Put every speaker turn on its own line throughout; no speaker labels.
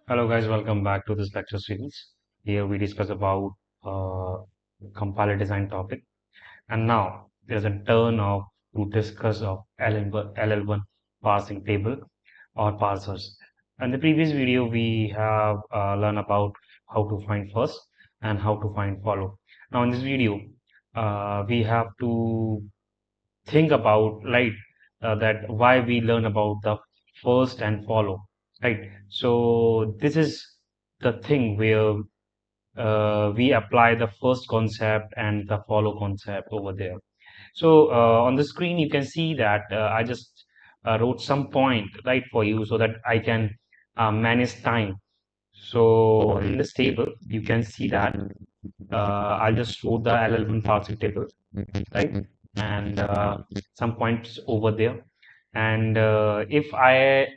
Hello guys, welcome back to this lecture series. Here we discuss about compiler design topic, and now there's a turn of to discuss of LL1 parsing table or parsers. In the previous video, we have learned about how to find first and how to find follow. Now in this video, we have to think about that why we learn about the first and follow, right? So this is the thing where we apply the first concept and the follow concept over there. So on the screen you can see that I just wrote some point right for you so that I can manage time. So in this table you can see that I'll just wrote the LL1 parsing table, right? And some points over there. And if I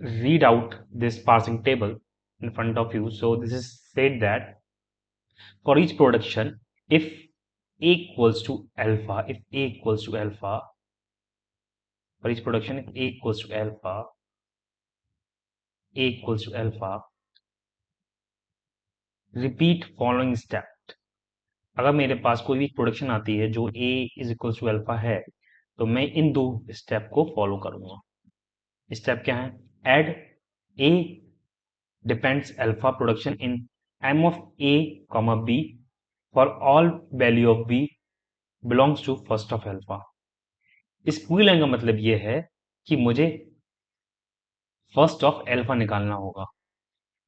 read out this parsing table in front of you, so this is said that for each production, if A equals to alpha, if A equals to alpha, for each production, if A equals to alpha, A equals to alpha, repeat following step. अगर मेरे पास कोई भी production आती है जो A is equals to alpha है, तो मैं इन दो स्टेप को फॉलो करूंगा. स्टेप क्या है? Add A depends alpha production in M of A, B for all value of B belongs to first of alpha. इस पूरी लाइन का मतलब ये है कि मुझे फर्स्ट ऑफ अल्फा निकालना होगा.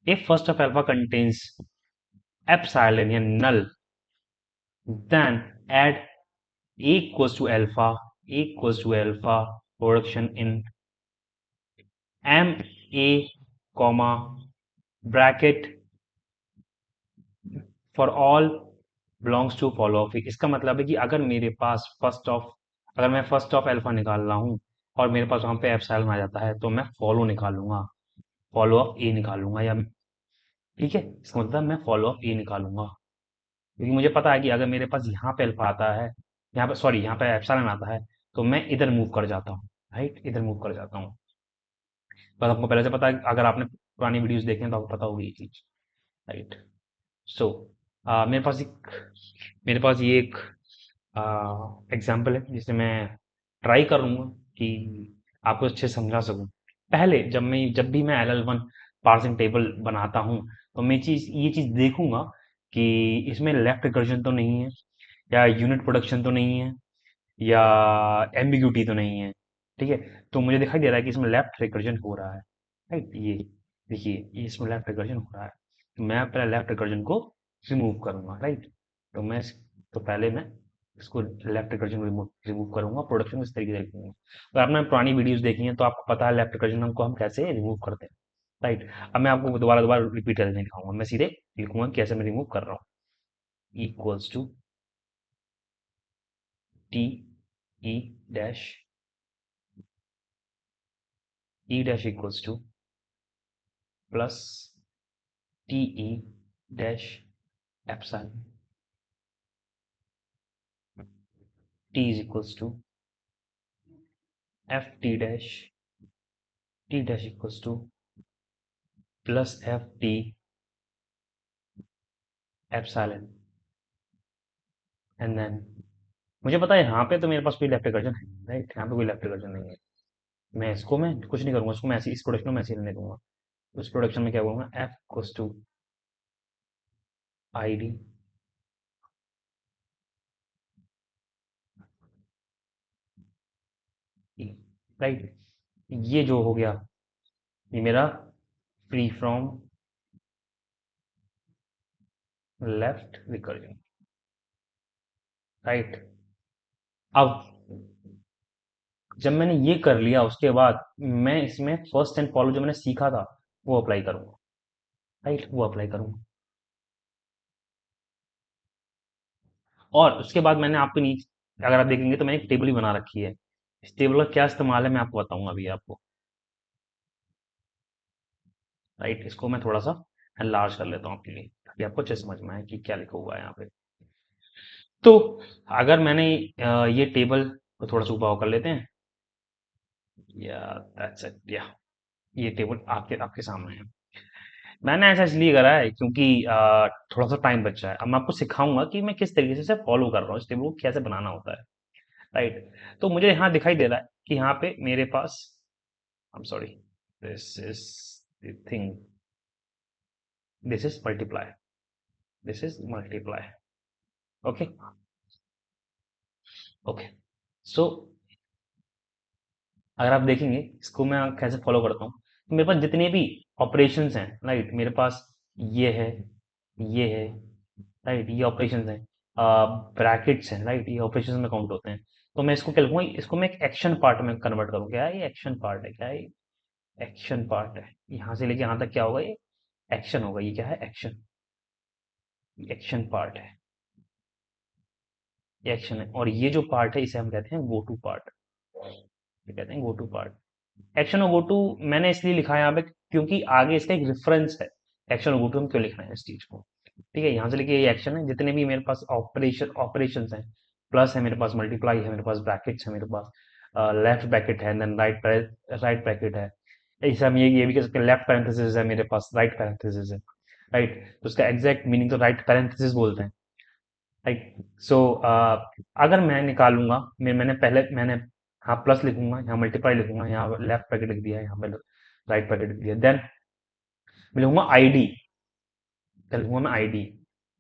If first of alpha contains epsilon या नल, then add A equals to alpha, A equals to alpha production in M A comma bracket for all belongs to follow of. इसका मतलब है कि अगर मेरे पास अगर मैं फर्स्ट ऑफ अल्फा निकाल रहा हूं और मेरे पास वहां पे एप्सिलॉन आ जाता है, तो मैं फॉलो निकालूंगा, फॉलो ऑफ ए निकालूंगा. या ठीक है, इसका मतलब मैं फॉलो ऑफ ए निकालूंगा, क्योंकि मुझे पता है कि अगर मेरे पास यहाँ पे अल्फा आता है, यहाँ पे सॉरी यहाँ पे एप्सिलॉन आता है, तो मैं इधर मूव कर जाता हूँ, राइट, इधर मूव कर जाता हूँ. बस आपको पहले से पता है, अगर आपने पुरानी वीडियोस देखे हैं तो आपको पता होगी ये चीज, राइट. सो मेरे पास ये एक एग्जाम्पल है जिसे मैं ट्राई करूंगा कि आपको अच्छे से समझा सकूं. पहले जब भी मैं LL1 पार्सिंग टेबल बनाता हूं, तो मैं ये चीज देखूंगा कि इसमें लेफ्ट रिकर्जन तो नहीं है, या यूनिट प्रोडक्शन तो नहीं है, या एम्बिग्यूटी तो नहीं है. ठीक है, तो मुझे दिखाई दे रहा है कि इसमें लेफ्ट रिकर्जन हो रहा है, राइट. ये देखिए, ये इसमें लेफ्ट रिकर्जन हो रहा है, तो मैं पहले लेफ्ट रिकर्जन को रिमूव करूंगा, राइट. तो तो पहले मैं इसको लेफ्ट रिकर्जन रिमूव रिमूव करूंगा, प्रोडक्शन इस तरीके से लिखूंगा. तो आपने पुरानी वीडियोस देखी हैं तो आपको पता है लेफ्ट रिकर्जन को हम कैसे रिमूव करते हैं, राइट. अब मैं आपको दोबारा दोबारा रिपीट करके नहीं दिखाऊंगा, मैं सीधे लिखूंगा कैसे मैं रिमूव कर रहा हूँ. Equals to T E dash E dash equals to plus T E dash epsilon. T is equals to F T dash equals to plus F T epsilon. And then मुझे पता है यहाँ पे तो मेरे पास कोई लेफ्ट रिकर्जन है, right. यहाँ पे कोई लेफ्ट रिकर्जन नहीं है. मैं कुछ नहीं करूंगा, इसको मैं ऐसे इस प्रोडक्शन में ऐसे ही रहने दूंगा. उस प्रोडक्शन में क्या करूंगा, F equals to I D right. ये जो हो गया, ये मेरा free from left recursion, right. अब जब मैंने ये कर लिया, उसके बाद मैं इसमें फर्स्ट एंड फॉलो जो मैंने सीखा था वो अप्लाई करूंगा, राइट, वो अप्लाई करूंगा. और उसके बाद मैंने आपको नीचे अगर आप देखेंगे तो मैंने एक टेबल ही बना रखी है. इस टेबल का क्या इस्तेमाल है मैं आपको बताऊंगा अभी आपको, राइट. इसको मैं थोड़ा सा एनलार्ज कर लेता हूँ आपके लिए, ताकि आपको अच्छे समझ में आए कि क्या लिखा हुआ है यहाँ पे. तो अगर मैंने ये टेबल को थोड़ा सा ऊपर कर लेते हैं, या दैट्स इट, या ये टेबल आपके आपके सामने है. मैंने ऐसा इसलिए करा है क्योंकि थोड़ा सा टाइम बचा है। अब मैं आपको सिखाऊंगा कि मैं किस तरीके से फॉलो कर रहा हूँ, इस टेबल को कैसे बनाना होता है। राइट। तो मुझे यहाँ दिखाई दे रहा है कि यहाँ पे मेरे पास, I am sorry, this is the thing, this is multiply, this is multiply. Okay. Okay. So अगर आप देखेंगे इसको मैं कैसे फॉलो करता हूँ, तो मेरे पास जितने भी ऑपरेशंस हैं, राइट, मेरे पास ये है, ये है, राइट, ये ऑपरेशंस हैं, ब्रैकेट्स हैं, राइट, ये ऑपरेशंस में काउंट होते हैं। तो मैं इसको क्या लिखूंगा, इसको मैं एक एक्शन पार्ट में कन्वर्ट करूँ। क्या है ये? एक्शन पार्ट है। क्या है? एक्शन पार्ट है। यहाँ से लेके यहाँ तक क्या होगा? ये एक्शन होगा। ये क्या है? एक्शन। एक्शन पार्ट है, ये एक्शन है। और ये जो पार्ट है इसे हम कहते हैं गो टू पार्ट। ये कहते हैं गो टू पार्ट। एक्शन और गो टू मैंने इसलिए लिखा है यहाँ पे क्योंकि आगे इसका एक रेफरेंस है। एक्शन और गो टू हम क्यों लिख रहे हैं इस चीज को? ठीक है, यहाँ से लेके ये एक्शन है, जितने भी मेरे पास ऑपरेशन हैं, प्लस है मेरे पास, मल्टीप्लाई है मेरे पास, ब्रैकेट्स है मेरे पास, लेफ्ट ब्रैकेट है, देन राइट ब्रैकेट है। ऐसे हम ये भी कह सकते हैं, लेफ्ट पैरेंथेसिस है मेरे पास, राइट पैरेंथेसिस है। राइट, तो उसका एग्जैक्ट मीनिंग तो राइट पैरेंथेसिस बोलते हैं। राइट। सो अगर मैं निकालूंगा, मैंने यहाँ प्लस लिखूंगा, यहाँ मल्टीप्लाई लिखूंगा, यहाँ लेफ्ट ब्रैकेट लिख दिया है, यहाँ पे राइट ब्रैकेट लिख दिया, देन मैं लिखूंगा आईडी, देन लिखूंगा मैं आईडी,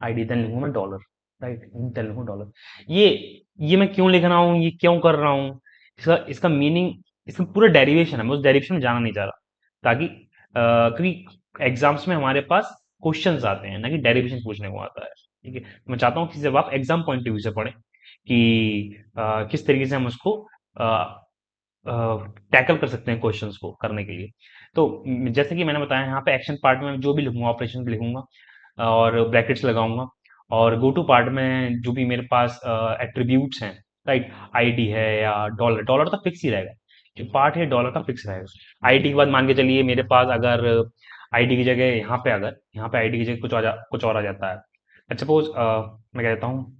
आईडी देन लिखूंगा मैं डॉलर। राइट, देन लिखूंगा डॉलर। ये मैं क्यों लिख रहा हूँ, ये क्यों कर रहा हूँ, इसका इसका मीनिंग, इसका पूरा डेरिवेशन है, मैं उस डेरिवेशन में जाना नहीं चाह रहा, ताकि क्योंकि एग्जाम्स में हमारे पास क्वेश्चंस आते हैं ना कि डेरिवेशन पूछने को आता है। ठीक है, मैं चाहता हूँ कि जब आप एग्जाम पॉइंट ऑफ व्यू से पढ़ें कि किस तरीके से हम उसको टैकल कर सकते हैं क्वेश्चंस को करने के लिए। तो जैसे कि मैंने बताया, यहाँ पे एक्शन पार्ट में जो भी लिखूंगा, ऑपरेशन लिखूंगा और ब्रैकेट्स लगाऊंगा, और गो टू पार्ट में जो भी मेरे पास एट्रीब्यूट्स हैं, राइट, आईडी है या डॉलर, डॉलर तो फिक्स ही रहेगा, जो पार्ट है डॉलर का फिक्स रहेगा। आईडी के बाद मान के चलिए मेरे पास अगर आईडी की जगह यहाँ पे, अगर यहाँ पे आईडी की जगह कुछ और आ जाता है, सपोज मैं कह देता हूँ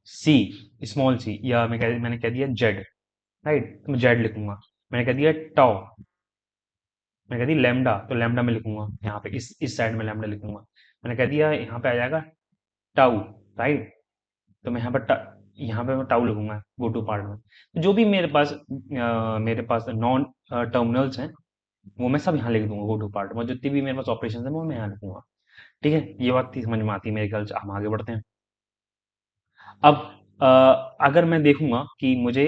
सी, स्मॉल सी, या मैंने कह दिया जेड, राइट, तो मैं जेड लिखूंगा। मैंने कह दिया टाउ, मैंने कह दिया लैम्डा, तो लैम्डा में लिखूंगा यहाँ पे, इस साइड में लैम्डा लिखूंगा। मैंने कह दिया यहाँ पे आ जाएगा टाउ, राइट, तो मैं यहाँ पे मैं टाउ लिखूंगा गो टू पार्ट में। तो जो भी मेरे पास नॉन टर्मिनल्स हैं, वो मैं सब यहाँ लिख दूंगा गो टू पार्ट में, जितनी भी मेरे पास ऑपरेशन है वो मैं यहाँ लिखूंगा। ठीक है, ये बात थी, समझ में आती है मेरे ख्याल से। हम आगे बढ़ते हैं। अब अगर मैं देखूंगा कि मुझे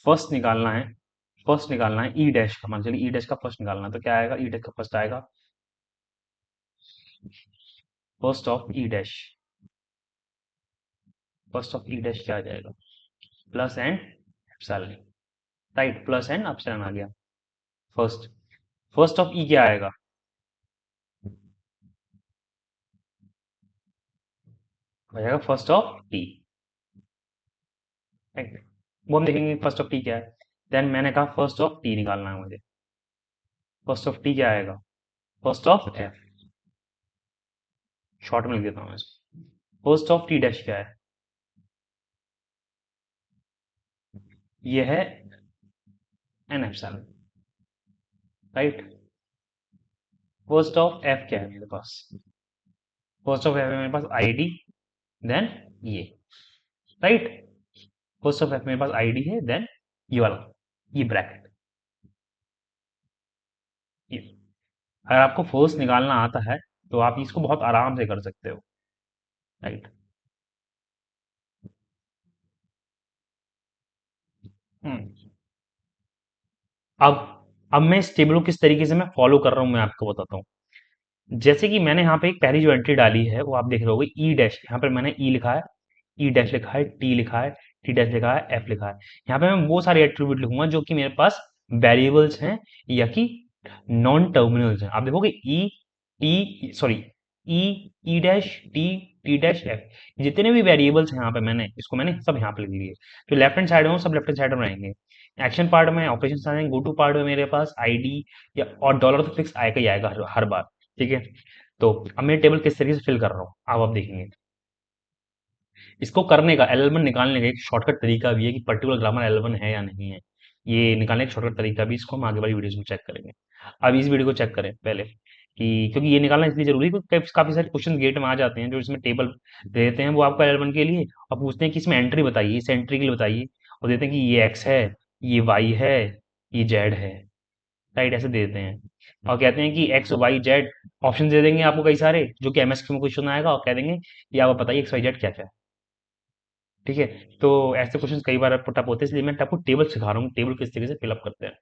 फर्स्ट निकालना है, फर्स्ट निकालना है ई डैश का, मान चलिए ई डैश का फर्स्ट निकालना है, तो क्या आएगा? ई डैश का फर्स्ट आएगा, first of E dash, first of E dash क्या आ जाएगा? Plus and epsilon. Right, plus and epsilon आ गया फर्स्ट। फर्स्ट ऑफ ई क्या आएगा? हो जाएगा फर्स्ट ऑफ टी। राइट, वो हम देखेंगे फर्स्ट ऑफ टी क्या है। देन मैंने कहा फर्स्ट ऑफ टी निकालना है मुझे, फर्स्ट ऑफ टी क्या आएगा? फर्स्ट ऑफ एफ, शॉर्ट में लिख देता हूँ मैं इसको। फर्स्ट ऑफ टी डैश क्या है? ये है an epsilon. Right, first of F क्या है मेरे पास? फर्स्ट ऑफ एफ है मेरे पास आईडी, देन ये, राइट, फर्स्ट ऑफ एफ मेरे पास आईडी है, देन ये वाला, ये ब्रैकेट, ये। अगर आपको फर्स्ट निकालना आता है तो आप इसको बहुत आराम से कर सकते हो। राइट। हम्म। अब अब मैं इस टेबल को किस तरीके से मैं फॉलो कर रहा हूँ मैं आपको बताता हूँ। जैसे कि मैंने यहाँ पे एक पहली जो एंट्री डाली है वो आप देख रहे होगे, ई डैश, यहाँ पर मैंने ई लिखा है, ई डैश लिखा है, टी लिखा है, टी डैश लिखा है, एफ लिखा है। यहाँ पे मैं वो सारे एट्रीब्यूट लिखूंगा जो कि मेरे पास वेरिएबल्स हैं या कि नॉन टर्मिनल्स हैं। आप देखोगे E, T, sorry, E, E dash, T, T dash, F, जितने भी वेरिएबल्स हैं यहाँ पे मैंने सब यहाँ पे लिख लिए। जो लेफ्ट हैंड साइड में सब लेफ्ट हैंड साइड में रहेंगे। एक्शन पार्ट में ऑपरेशन आएंगे, गो टू पार्ट में मेरे पास आईडी या और डॉलर तो फिक्स आएगा ही आएगा हर बार। ठीक है, तो अब मैं टेबल किस तरीके से फिल कर रहा हूँ अब आप देखेंगे। इसको करने का, एल1 निकालने का एक शॉर्टकट तरीका भी है कि पर्टिकुलर ग्रामर एल1 है या नहीं है। ये निकालने का शॉर्टकट तरीका भी, इसको हम आगे वाली वीडियोस में चेक करेंगे। अब इस वीडियो को चेक करें पहले, कि क्योंकि ये निकालना इसलिए जरूरी है क्योंकि काफी सारे क्वेश्चन गेट में आ जाते हैं जो इसमें टेबल दे देते हैं वो आपको L1 के लिए, और पूछते हैं कि इसमें एंट्री बताइए, इस एंट्री के लिए बताइए, और देते हैं कि ये एक्स है, ये वाई है, ये जेड है, राइट, ऐसे दे देते हैं। और कहते हैं कि एक्स वाई जेड ऑप्शन दे देंगे आपको कई सारे, जो कि एमएसक्यू में क्वेश्चन आएगा, और कह देंगे कि आप बताइए एक्स वाई जेड क्या क्या है। ठीक है, तो ऐसे क्वेश्चन कई बार पुटअप होते हैं, इसलिए मैं आपको टेबल सिखा रहा हूँ, टेबल किस तरीके से फिलअप करते हैं।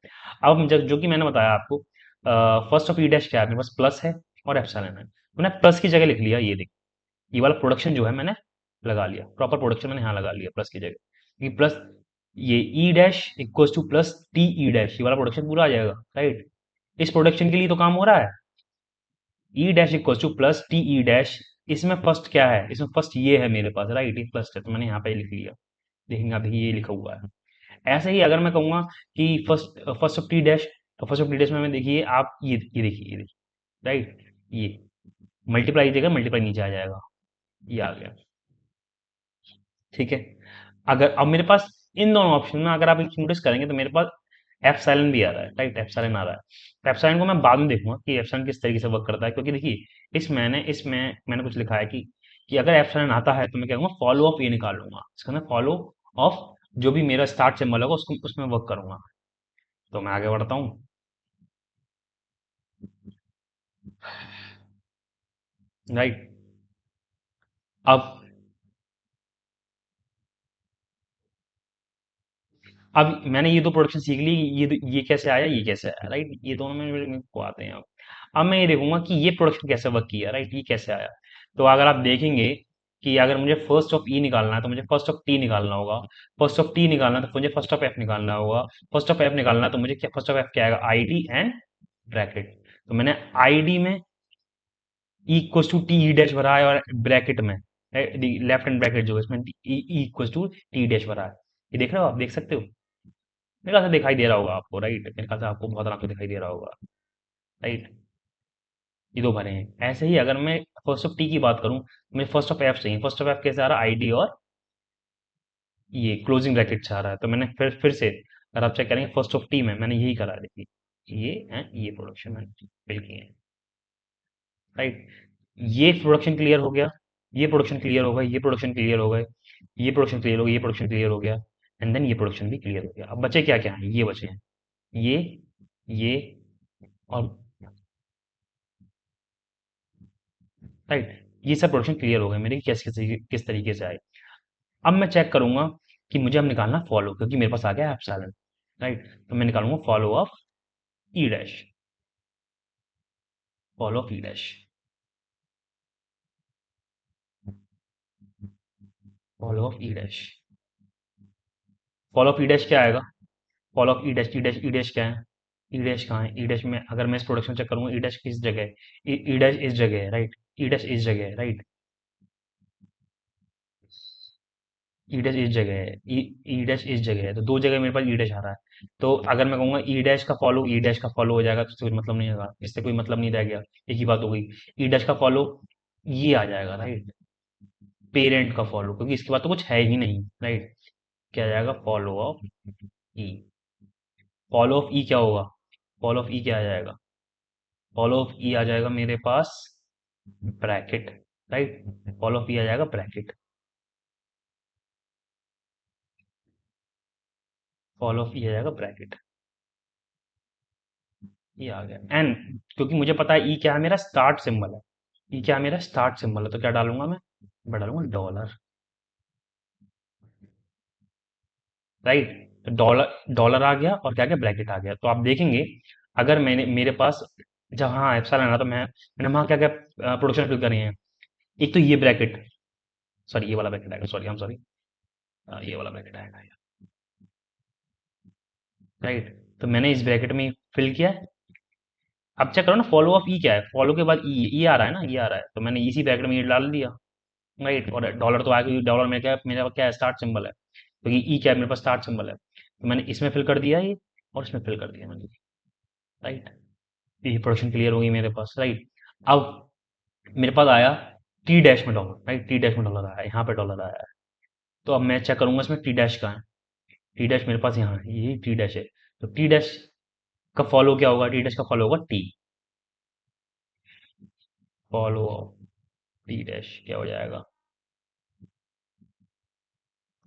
अब जो कि मैंने बताया आपको, फर्स्ट ऑफ ई डैश क्या है, मेरे पास प्लस है और एप्सिलॉन है, मैंने प्लस की जगह लिख लिया, ये देखिए ये वाला प्रोडक्शन जो है मैंने लगा लिया, प्रॉपर प्रोडक्शन मैंने यहाँ लगा लिया प्लस की जगह, ये प्लस, ये ई dash equals to plus T E dash, ये वाला प्रोडक्शन पूरा आ जाएगा, राइट। इस प्रोडक्शन के लिए तो काम हो रहा है, ई dash equals to plus T E dash, इसमें फर्स्ट क्या है, इसमें फर्स्ट ये है मेरे पास, राइट, ये फर्स्ट है, तो मैंने यहाँ पे लिख लिया, देखेंगे अभी ये लिखा हुआ है। ऐसे ही अगर मैं कहूंगा कि first first of T dash, तो फर्स्ट ऑफ टी डैश में देखिए आप ये देखिए, राइट, ये मल्टीप्लाई देगा, मल्टीप्लाई नीचे आ जाएगा, ये आ गया, ठीक है। अगर अब मेरे पास इन दोनों ऑप्शन में अगर आप एक नोटिस करेंगे तो मेरे पास एप्सिलॉन भी आ रहा है, राइट, एप्सिलॉन आ रहा है। तो एप्सिलॉन को मैं बाद में देखूंगा कि एप्सिलॉन किस तरीके से वर्क करता है, क्योंकि देखिए इसमें मैंने कुछ लिखा है कि अगर एप्सिलॉन आता है तो मैं क्या करूंगा, फॉलो ऑफ ये निकाल लूंगा, इसका मैं फॉलो ऑफ जो भी मेरा स्टार्ट सिंबल होगा उसको उसमें वर्क करूंगा। तो मैं आगे बढ़ता हूँ। राइट, अब अब मैंने ये दो प्रोडक्शन सीख ली, ये कैसे आया, ये कैसे आया, राइट, ये दोनों में मेरे को आते हैं। अब मैं ये देखूंगा कि ये प्रोडक्शन कैसे वर्क किया, राइट, ये कैसे आया। तो अगर आप देखेंगे कि अगर मुझे फर्स्ट ऑफ ई निकालना है तो मुझे फर्स्ट ऑफ टी निकालना होगा, फर्स्ट ऑफ टी निकालना है तो मुझे फर्स्ट ऑफ एफ निकालना होगा, फर्स्ट ऑफ एफ निकालना है तो मुझे क्या, फर्स्ट ऑफ एफ क्या आएगा, आई डी एंड ब्रैकेट। तो मैंने आई डी में E equals to T E dash भरा है, और ब्रैकेट में लेफ्ट हैंड ब्रैकेट जो है इसमें E equals to T dash भरा है। ये देख रहे हो, आप देख सकते हो, मेरे ख्याल से दिखाई दे रहा होगा आपको, राइट, मेरे ख्याल से आपको बहुत आराम से दिखाई दे रहा होगा, राइट, ये दो भरे हैं। ऐसे ही अगर मैं फर्स्ट ऑफ टी की बात करूं, मुझे फर्स्ट ऑफ एफ चाहिए, फर्स्ट ऑफ एफ कैसे आ रहा है, आईडी और ये क्लोजिंग ब्रैकेट से आ रहा है, तो मैंने फिर से अगर आप चेक करेंगे फर्स्ट ऑफ टी में मैंने यही करा, देखिए ये है, ये प्रोडक्शन मैंने फिल किए हैं, राइट। ये प्रोडक्शन क्लियर हो गया, ये प्रोडक्शन क्लियर हो गया, ये प्रोडक्शन क्लियर हो गए, ये प्रोडक्शन क्लियर हो गया, ये प्रोडक्शन क्लियर हो गया, एंड देन ये प्रोडक्शन भी क्लियर हो गया। अब बचे क्या क्या है, ये बचे हैं, ये ये और, राइट, ये सब प्रोडक्शन क्लियर हो गए मेरे, किस तरीके से आए। अब मैं चेक करूंगा कि मुझे अब निकालना फॉलो, क्योंकि मेरे पास आ गया एप्सिलॉन, राइट, तो मैं निकालूंगा follow of E dash, follow of E dash, follow of E dash, follow of E dash क्या आएगा, follow of E dash, E dash क्या है, ई डैश कहाँ है, ई डैश में अगर मैं इस प्रोडक्शन चेक करूंगा, ई डैश किस जगह है, ई डैश इस जगह है, राइट, ई डैश इस जगह है, राइट, ई डैश इस जगह है, ई डैश इस जगह है, तो दो जगह मेरे पास ई डैश आ रहा है। तो अगर मैं कहूंगा ई डैश का फॉलो हो जाएगा तो इससे कोई मतलब नहीं होगा, इससे कोई मतलब नहीं रह गया, एक ही बात हो गई। ई डैश का फॉलो ये आ जाएगा, राइट, पेरेंट का फॉलो, क्योंकि इसके बाद तो कुछ है ही नहीं, राइट, क्या आ जाएगा, follow of E, follow of E क्या होगा, फॉलो ऑफ ई क्या आ जाएगा, फॉलो ऑफ ई आ जाएगा मेरे पास ब्रैकेट, राइट, फॉलो ऑफ ई आ जाएगा ब्रैकेट, फॉलो ऑफ ई आ जाएगा ब्रैकेट, ये आ गया। एन, क्योंकि मुझे पता है ई क्या है, मेरा स्टार्ट सिंबल है, ई क्या है, मेरा स्टार्ट सिंबल है, तो क्या डालूंगा मैं डालूंगा डॉलर, राइट, तो डॉलर, डॉलर आ गया और क्या क्या ब्रैकेट आ गया। तो आप देखेंगे अगर मैंने मेरे पास जब हाँ एप्सिलॉन आना, तो मैंने वहाँ क्या क्या प्रोडक्शन फिल करे हैं, एक तो ये ब्रैकेट, सॉरी ये वाला ब्रैकेट आएगा, सॉरी, हम सॉरी, ये वाला ब्रैकेट आएगा, राइट, तो मैंने इस ब्रैकेट में फिल किया है। अब चेक करो ना, फॉलो ऑफ ई क्या है, फॉलो के बाद ई आ रहा है ना, ये आ रहा है, तो मैंने इसी ब्रैकेट में ये डाल दिया, राइट, और डॉलर तो आएगा, डॉलर में क्या है, मेरा क्या है, स्टार्ट सिंबल है, क्योंकि ई क्या है, मेरे पास स्टार्ट सिंबल है, तो मैंने इसमें फिल कर दिया ये, और इसमें फिल कर दिया मैंने, राइट, ये प्रोडक्शन क्लियर होगी मेरे पास, राइट। अब मेरे पास आया टी डैश में डॉलर, राइट, टी डैश में डॉलर आया, यहाँ पे डॉलर आया है, तो अब मैं चेक करूंगा इसमें टी डैश कहाँ है, टी डैश मेरे पास यहाँ है, यही टी डैश है, तो टी डैश का फॉलो क्या होगा, टी डैश का फॉलो होगा T, follow of T dash क्या हो जाएगा?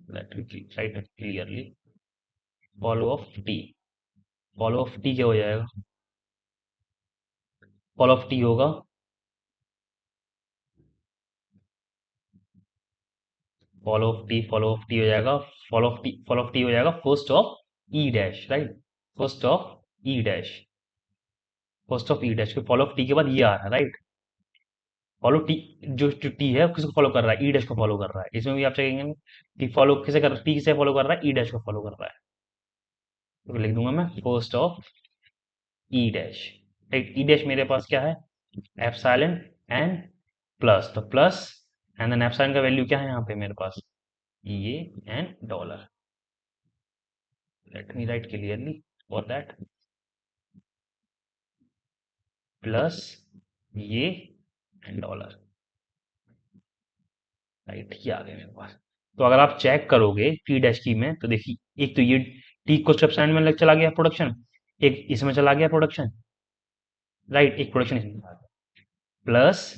Late me write clearly. Follow of T, follow of T क्या हो जाएगा? फॉलो ऑफ टी होगा, फॉलो ऑफ टी हो जाएगा, फॉलो ऑफ टी हो जाएगा first of E dash, right? First of E dash, first of E dash के follow of T के बाद ये आ रहा है, राइट? फॉलो टी, जो टी है किसको फॉलो कर रहा है? ई डैश को फॉलो कर रहा है। इसमें भी आप चेकेंगे कि फॉलो किसे कर, टी किसे फॉलो कर रहा है? ई डैश को फॉलो कर रहा है। तो लिख दूंगा मैं first of E dash, right? E dash मेरे पास क्या है? एप्सिलॉन एन प्लस, तो प्लस एंड देन एप्सिलॉन का वैल्यू क्या है यहाँ पे मेरे पास? ये and dollar. Let me write clearly for that, plus ये एंड डॉलर, राइट? ये आ गया मेरे पास। तो अगर आप चेक करोगे टी डैश की में, तो देखिए एक तो ये टी को स्टेप साइन में चला गया प्रोडक्शन, एक इसमें चला गया प्रोडक्शन, राइट? एक प्रोडक्शन इसमें चला गया, प्लस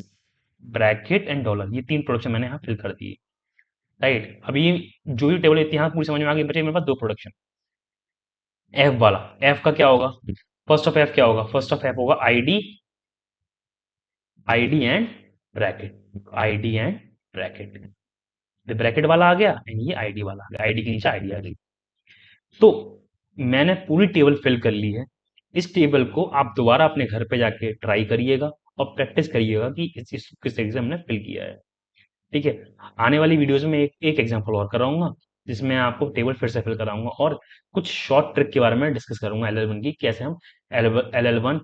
ब्रैकेट एंड डॉलर, ये तीन प्रोडक्शन मैंने यहाँ फिल कर दिए, राइट? अभी जो भी टेबल इतनी यहाँ पूरी समझ में आ गई, बचे मेरे पास दो प्रोडक्शन। एफ वाला, एफ का क्या होगा? फर्स्ट ऑफ एफ क्या होगा? फर्स्ट ऑफ एफ होगा ID, ID and bracket, ID and bracket. Bracket वाला आ गया एंड ये आईडी वाला आ गया, आईडी के नीचे आईडी आ गई। तो मैंने पूरी टेबल फिल कर ली है। इस टेबल को आप दोबारा अपने घर पे जाके ट्राई करिएगा और प्रैक्टिस करिएगा कि इस किस तरीके से हमने फिल किया है, ठीक है? आने वाली वीडियोस में एक एग्जांपल और कराऊंगा, जिसमें आपको टेबल फिर से फिल कराऊंगा और कुछ शॉर्ट ट्रिक के बारे में डिस्कस करूंगा एल1 की, कैसे हम एल1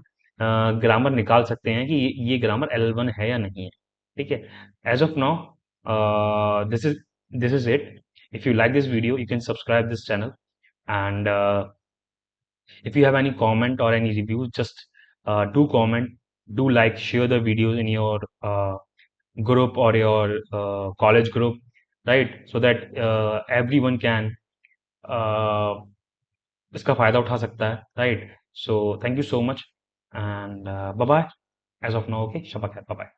ग्रामर निकाल सकते हैं कि ये ग्रामर एल1 है या नहीं है, ठीक है? As of now this is it. If you like this video you can subscribe this channel, and if you have any comment or any review, just do comment, do like, share the videos in your group or your college group, right? So that everyone can uh, इसका फायदा उठा सकता है, right? So thank you so much and bye bye as of now, okay? Shaba खैर, bye bye.